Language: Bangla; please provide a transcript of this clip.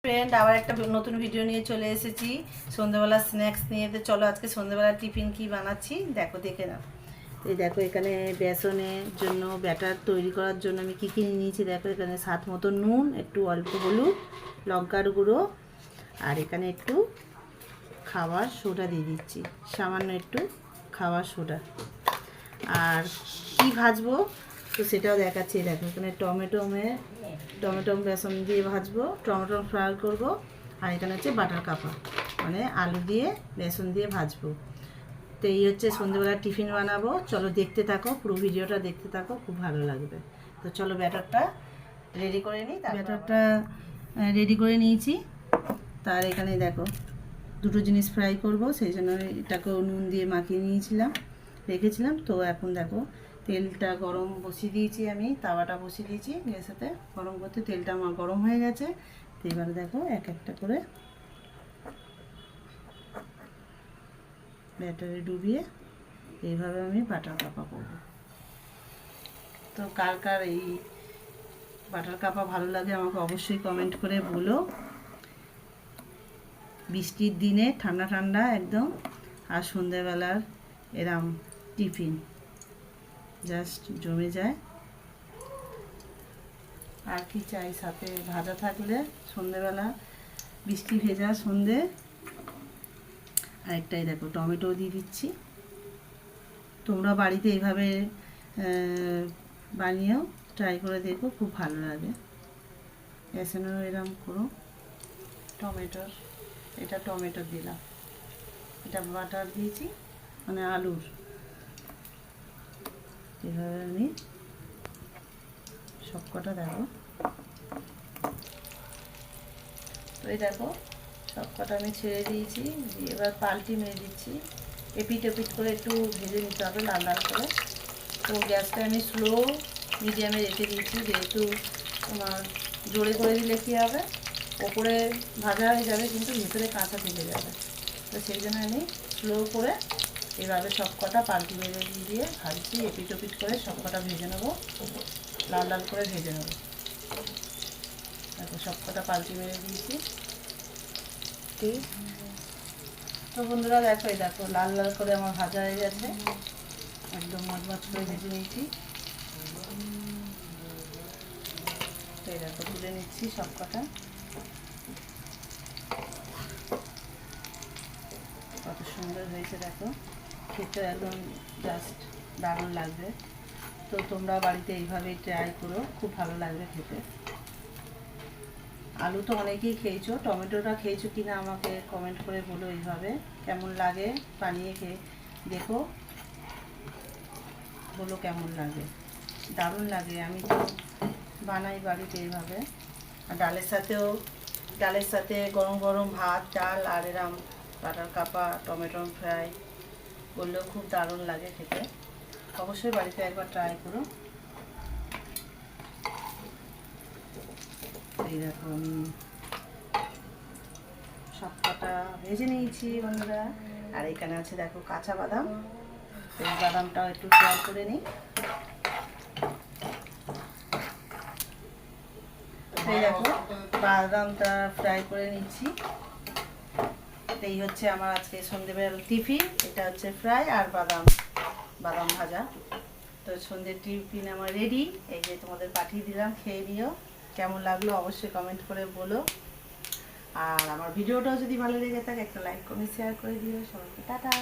ফ্রেন্ড, আবার একটা নতুন ভিডিও নিয়ে চলে এসেছি সন্ধ্যাবেলা স্ন্যাক্স নিয়ে। তো চলো আজকে সন্ধ্যাবেলা টিফিন কি বানাচ্ছি দেখে নাও। এই দেখো, এখানে বেসনের জন্য ব্যাটার তৈরি করার জন্য আমি কী কী নিয়েছি দেখো। এখানে স্বাদ মতো নুন, একটু অল্প হলুদ, লঙ্কার গুঁড়ো, আর এখানে একটু খাবার সোডা দিয়ে দিচ্ছি, সামান্য একটু খাবার সোডা। আর কি ভাজবো তো সেটাও দেখাচ্ছি। দেখো এখানে টমেটো বেসন দিয়ে ভাজবো, টমেটো ফ্রাই করব। আর এখানে হচ্ছে বাটার কাপা, মানে আলু দিয়ে বেসন দিয়ে ভাজবো। তো এই হচ্ছে সন্ধ্যেবেলা টিফিন বানাবো। চলো দেখতে থাকো, পুরো ভিডিওটা দেখতে থাকো, খুব ভালো লাগবে। তো চলো ব্যাটারটা রেডি করে নিই। ব্যাটারটা রেডি করে নিয়েছি। তার এখানে দেখো দুটো জিনিস ফ্রাই করব, সেই জন্য এটাকেও নুন দিয়ে মাখিয়ে রেখেছিলাম। তো এখন দেখো তেলটা গরম বসিয়ে দিয়েছি, আমি তাওয়াটা বসিয়ে দিয়েছি গ্যাসেতে গরম করতে। তেলটা আমার গরম হয়ে গেছে। তো এবার দেখো এক একটা করে ব্যাটারে ডুবিয়ে এইভাবে আমি বাটার কাপা করব। তো কার কার এই বাটার কাপা ভালো লাগে আমাকে অবশ্যই কমেন্ট করে বলো। বৃষ্টির দিনে ঠান্ডা ঠান্ডা একদম, আর সন্ধ্যেবেলার এরম টিফিন জাস্ট জমে যায়। আর কি চাই, সাথে ভাজা থাকলে সন্ধ্যেবেলা বৃষ্টি ভেজা সন্ধে। আরেকটাই দেখো টমেটো দিয়ে দিচ্ছি। তোমরা বাড়িতে এইভাবে বানিয়েও ট্রাই করে দেখো, খুব ভালো লাগে। বেসনেরও এরকম করো। এটা টমেটো দিলাম, এটা বাটার দিয়েছি, মানে আলুর। এভাবে আমি সবকটা দেখো। তো এই দেখো সবকটা আমি ছেড়ে দিয়েছি, দিয়ে এবার পাল্টি মেরে দিচ্ছি। এপিট করে একটু ভেজে নিতে হবে লাল লাল করে। তো গ্যাসটা আমি স্লো মিডিয়ামে রেখে দিয়েছি, যেহেতু তোমার জোরে করে দিলে কী হবে, ওপরে ভাজা হয়ে যাবে কিন্তু ভিতরে কাঁচা থেকে যাবে। তো সেই জন্য আমি স্লো করে এভাবে সবকটা পাল্টি মেরে দিয়ে ভাজছি। এপিট করে সবকটা ভেজে নেবো, লাল লাল করে ভেজে নেবো। দেখো সবকটা পাল্টি মেরে দিয়েছি। ঠিক, তো বন্ধুরা দেখো, এই দেখো লাল লাল করে আমার ভাজা হয়ে গেছে, একদম মচমচ করে ভেজে নিয়েছি। তো এই দেখো তুলে নিচ্ছি সবকটা। কত সুন্দর হয়েছে দেখো, খেতে একদম জাস্ট দারুণ লাগবে। তো তোমরা বাড়িতে এইভাবেই ট্রাই করো, খুব ভালো লাগবে খেতে। আলু তো অনেকেই খেয়েছো, টমেটোটা খেয়েছো কিনা আমাকে কমেন্ট করে বলো এইভাবে কেমন লাগে। বানিয়ে খেয়ে দেখো, বলো কেমন লাগে। দারুণ লাগে, আমি তো বানাই বাড়িতে এইভাবে। আর ডালের সাথে গরম গরম ভাত, ডাল আর এরম বাটার কাপা টমেটো ফ্রাই করলেও খুব দারুণ লাগে খেতে। অবশ্যই বাড়িতে একবার ট্রাই করো। এই দেখো আমি সবকটা ভেজে নিয়েছি বন্ধুরা। আর এখানে আছে দেখো কাঁচা বাদাম, এই বাদামটাও একটু ফ্রাই করে নিই। এই দেখো বাদামটা ফ্রাই করে নিচ্ছি। এই হচ্ছে আমার আজকে সন্ধ্যেবেলা টিফিন। এটা হচ্ছে ফ্রাই আর বাদাম ভাজা। তো সন্ধ্যের টিফিন আমার রেডি। এই যে তোমাদের পাঠিয়ে দিলাম, খেয়ে নিও। কেমন লাগলো অবশ্যই কমেন্ট করে বলো। আর আমার ভিডিওটাও যদি ভালো লেগে থাকে একটা লাইক কমেন্ট শেয়ার করে দিও। সবাইকে টাটা।